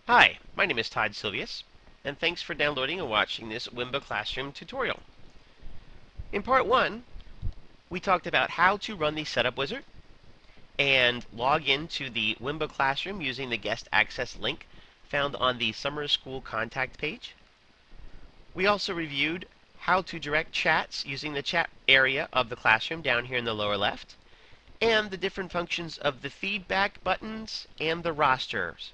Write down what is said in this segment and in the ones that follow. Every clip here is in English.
Hi, my name is Todd Silvius, and thanks for downloading and watching this Wimba Classroom tutorial. In part 1, we talked about how to run the setup wizard and log into the Wimba Classroom using the guest access link found on the summer school contact page. We also reviewed how to direct chats using the chat area of the classroom down here in the lower left, and the different functions of the feedback buttons and the rosters.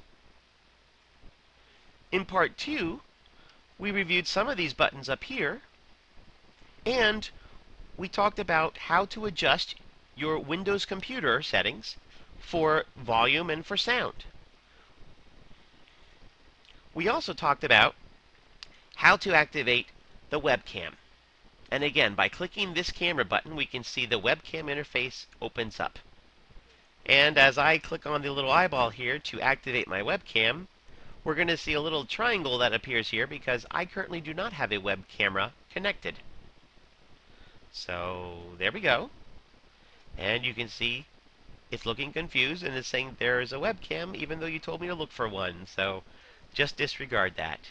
In part 2, we reviewed some of these buttons up here, and we talked about how to adjust your Windows computer settings for volume and for sound. We also talked about how to activate the webcam. And again, by clicking this camera button, we can see the webcam interface opens up. And as I click on the little eyeball here to activate my webcam, we're going to see a little triangle that appears here because I currently do not have a web camera connected. So there we go. And you can see it's looking confused and it's saying there is a webcam even though you told me to look for one. So just disregard that.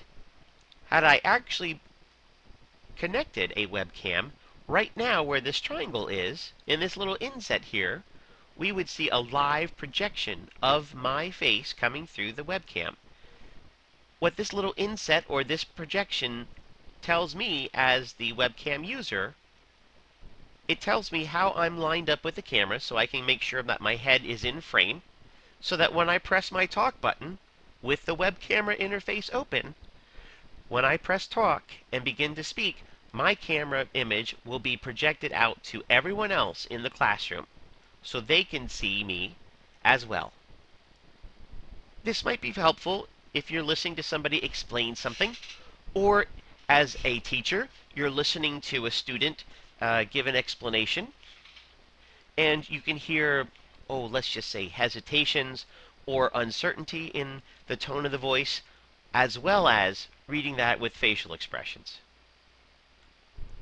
Had I actually connected a webcam, right now where this triangle is, in this little inset here, we would see a live projection of my face coming through the webcam. What this little inset or this projection tells me as the webcam user, it tells me how I'm lined up with the camera so I can make sure that my head is in frame, so that when I press my talk button with the web camera interface open, when I press talk and begin to speak, my camera image will be projected out to everyone else in the classroom so they can see me as well. This might be helpful if you're listening to somebody explain something, or as a teacher, you're listening to a student give an explanation, and you can hear, let's just say hesitations or uncertainty in the tone of the voice, as well as reading that with facial expressions.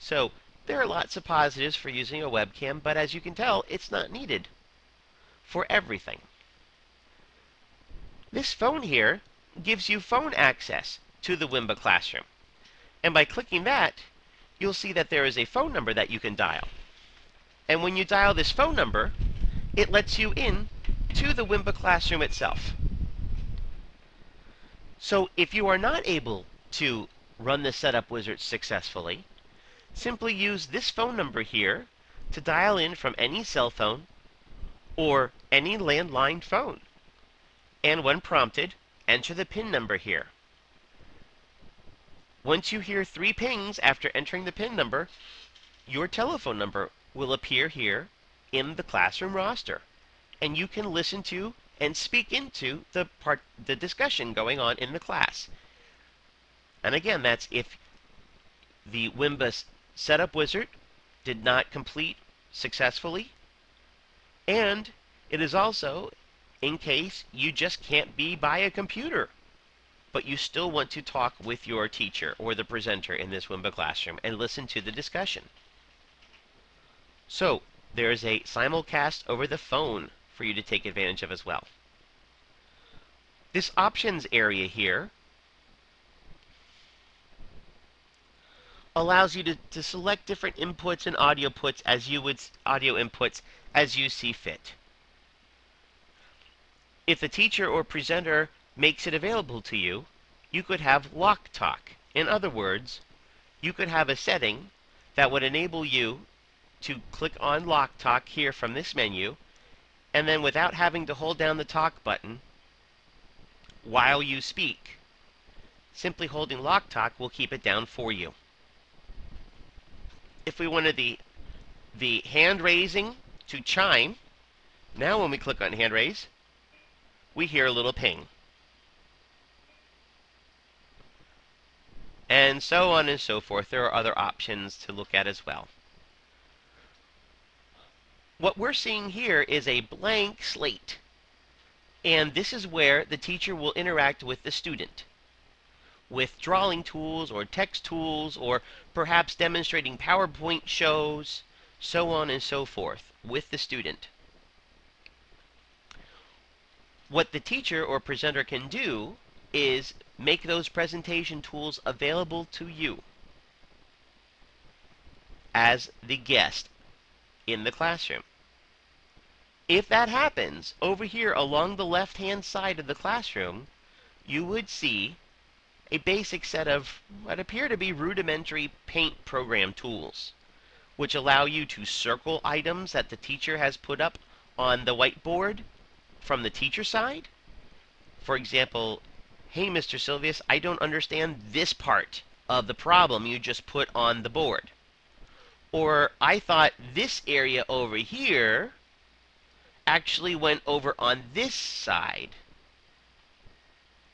So there are lots of positives for using a webcam, but as you can tell, it's not needed for everything. This phone here gives you phone access to the Wimba Classroom. And by clicking that, you'll see that there is a phone number that you can dial. And when you dial this phone number, it lets you in to the Wimba Classroom itself. So if you are not able to run the setup wizard successfully, simply use this phone number here to dial in from any cell phone or any landline phone. And when prompted, enter the PIN number here. Once you hear 3 pings after entering the PIN number, your telephone number will appear here in the classroom roster, and you can listen to and speak into the discussion going on in the class. And again, that's if the Wimba setup wizard did not complete successfully, and it is also in case you just can't be by a computer, but you still want to talk with your teacher or the presenter in this Wimba Classroom and listen to the discussion. So there is a simulcast over the phone for you to take advantage of as well. This options area here allows you to select different inputs and audio inputs as you see fit. If the teacher or presenter makes it available to you, you could have lock talk. In other words, you could have a setting that would enable you to click on lock talk here from this menu, and then without having to hold down the talk button while you speak, simply holding lock talk will keep it down for you. If we wanted the hand raising to chime, now when we click on hand raise, we hear a little ping. And so on and so forth. There are other options to look at as well. What we're seeing here is a blank slate. And this is where the teacher will interact with the student, with drawing tools or text tools, or perhaps demonstrating PowerPoint shows, so on and so forth, with the student. What the teacher or presenter can do is make those presentation tools available to you as the guest in the classroom. If that happens, over here along the left-hand side of the classroom, you would see a basic set of what appear to be rudimentary paint program tools, which allow you to circle items that the teacher has put up on the whiteboard from the teacher side. For example, hey, Mr. Silvius, I don't understand this part of the problem you just put on the board. Or I thought this area over here actually went over on this side.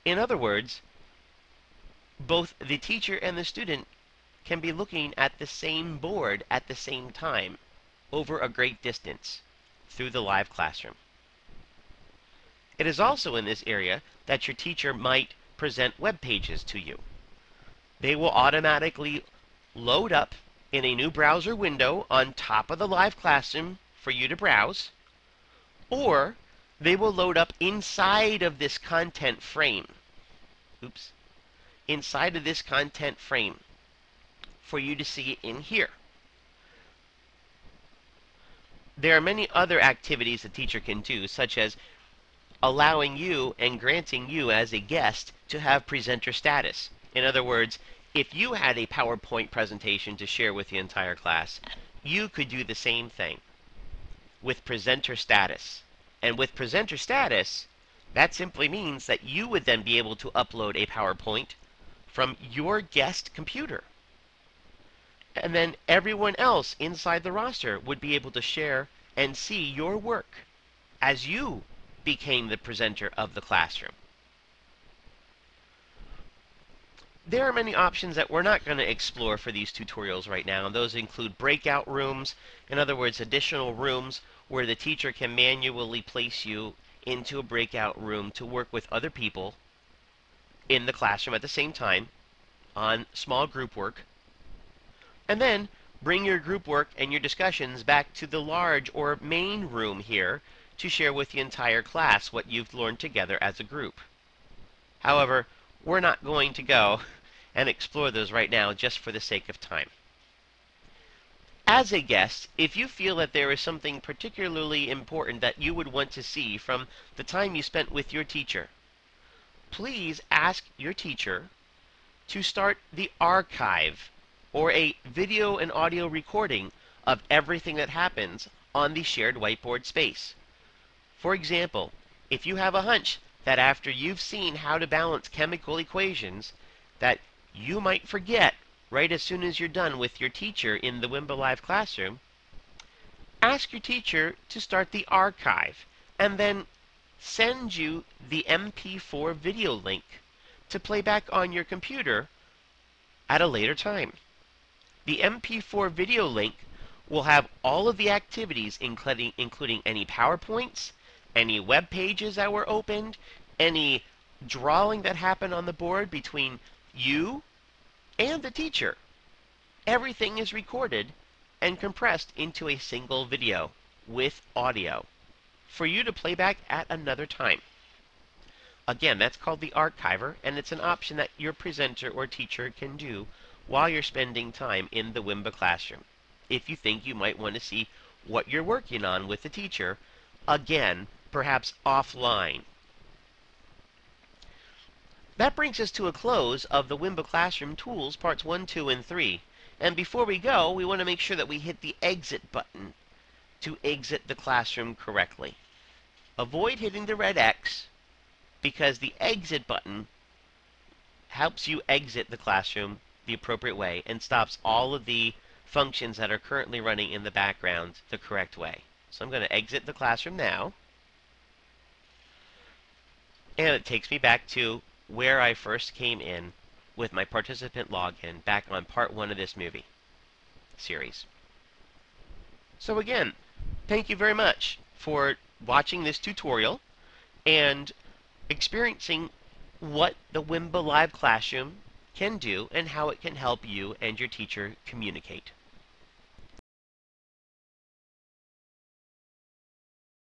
In other words, both the teacher and the student can be looking at the same board at the same time over a great distance through the live classroom. It is also in this area that your teacher might present web pages to you. They will automatically load up in a new browser window on top of the live classroom for you to browse, or they will load up inside of this content frame. Inside of this content frame for you to see in here. There are many other activities a teacher can do, such as allowing you and granting you as a guest to have presenter status. In other words, if you had a PowerPoint presentation to share with the entire class, you could do the same thing with presenter status. And with presenter status, that simply means that you would then be able to upload a PowerPoint from your guest computer. And then everyone else inside the roster would be able to share and see your work as you became the presenter of the classroom. There are many options that we're not going to explore for these tutorials right now, and those include breakout rooms, in other words, additional rooms where the teacher can manually place you into a breakout room to work with other people in the classroom at the same time on small group work. And then bring your group work and your discussions back to the large or main room here to share with the entire class what you've learned together as a group. However, we're not going to go and explore those right now just for the sake of time. As a guest, if you feel that there is something particularly important that you would want to see from the time you spent with your teacher, please ask your teacher to start the archive, or a video and audio recording of everything that happens on the shared whiteboard space. For example, if you have a hunch that after you've seen how to balance chemical equations, that you might forget right as soon as you're done with your teacher in the Wimba Live classroom, ask your teacher to start the archive and then send you the MP4 video link to play back on your computer at a later time. The MP4 video link will have all of the activities, including any PowerPoints, any web pages that were opened, any drawing that happened on the board between you and the teacher. Everything is recorded and compressed into a single video with audio for you to play back at another time. Again, that's called the archiver, and it's an option that your presenter or teacher can do while you're spending time in the Wimba classroom. If you think you might want to see what you're working on with the teacher, again, perhaps offline. That brings us to a close of the Wimba Classroom Tools, Parts 1, 2, and 3. And before we go, we want to make sure that we hit the exit button to exit the classroom correctly. Avoid hitting the red X, because the exit button helps you exit the classroom the appropriate way and stops all of the functions that are currently running in the background the correct way. So I'm going to exit the classroom now. And it takes me back to where I first came in with my participant login back on part 1 of this movie series. So again, thank you very much for watching this tutorial and experiencing what the Wimba Live Classroom can do and how it can help you and your teacher communicate.